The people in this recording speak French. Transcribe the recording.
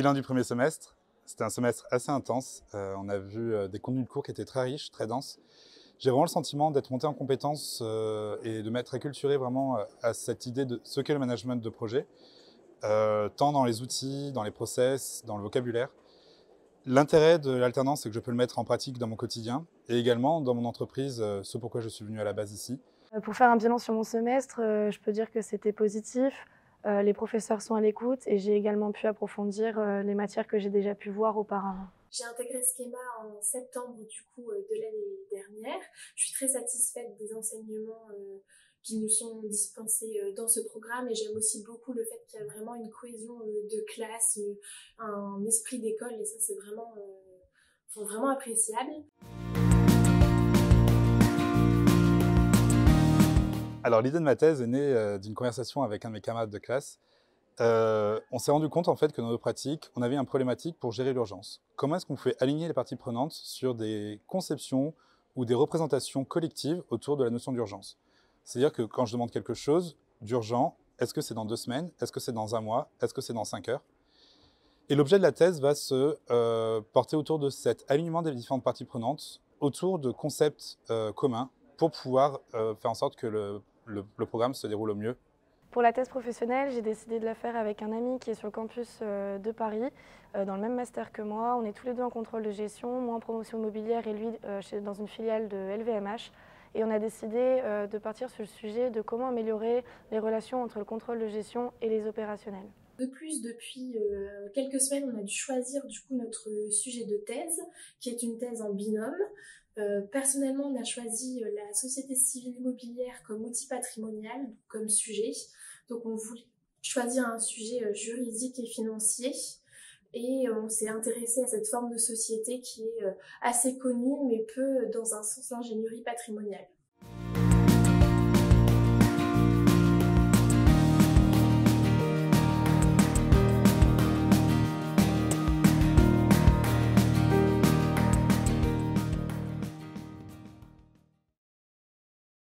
Bilan du premier semestre. C'était un semestre assez intense. On a vu des contenus de cours qui étaient très riches, très denses. J'ai vraiment le sentiment d'être monté en compétences et de m'être acculturé vraiment à cette idée de ce qu'est le management de projet, tant dans les outils, dans les process, dans le vocabulaire. L'intérêt de l'alternance, c'est que je peux le mettre en pratique dans mon quotidien et également dans mon entreprise, ce pourquoi je suis venu à la base ici. Pour faire un bilan sur mon semestre, je peux dire que c'était positif. Les professeurs sont à l'écoute et j'ai également pu approfondir les matières que j'ai déjà pu voir auparavant. J'ai intégré Schema en septembre de l'année dernière. Je suis très satisfaite des enseignements qui nous sont dispensés dans ce programme et j'aime aussi beaucoup le fait qu'il y a vraiment une cohésion de classe, un esprit d'école et ça c'est vraiment appréciable. Alors l'idée de ma thèse est née d'une conversation avec un de mes camarades de classe. On s'est rendu compte en fait que dans nos pratiques, on avait une problématique pour gérer l'urgence. Comment est-ce qu'on pouvait aligner les parties prenantes sur des conceptions ou des représentations collectives autour de la notion d'urgence? C'est-à-dire que quand je demande quelque chose d'urgent, est-ce que c'est dans 2 semaines? Est-ce que c'est dans 1 mois? Est-ce que c'est dans 5 heures? Et l'objet de la thèse va se porter autour de cet alignement des différentes parties prenantes, autour de concepts communs pour pouvoir faire en sorte que le programme se déroule au mieux. Pour la thèse professionnelle, j'ai décidé de la faire avec un ami qui est sur le campus de Paris, dans le même master que moi. On est tous les deux en contrôle de gestion, moi en promotion immobilière et lui dans une filiale de LVMH. Et on a décidé de partir sur le sujet de comment améliorer les relations entre le contrôle de gestion et les opérationnels. De plus, depuis quelques semaines, on a dû choisir notre sujet de thèse, qui est une thèse en binôme. Personnellement, on a choisi la société civile immobilière comme outil patrimonial, comme sujet. Donc on voulait choisir un sujet juridique et financier. Et on s'est intéressé à cette forme de société qui est assez connue, mais peu dans un sens d'ingénierie patrimoniale.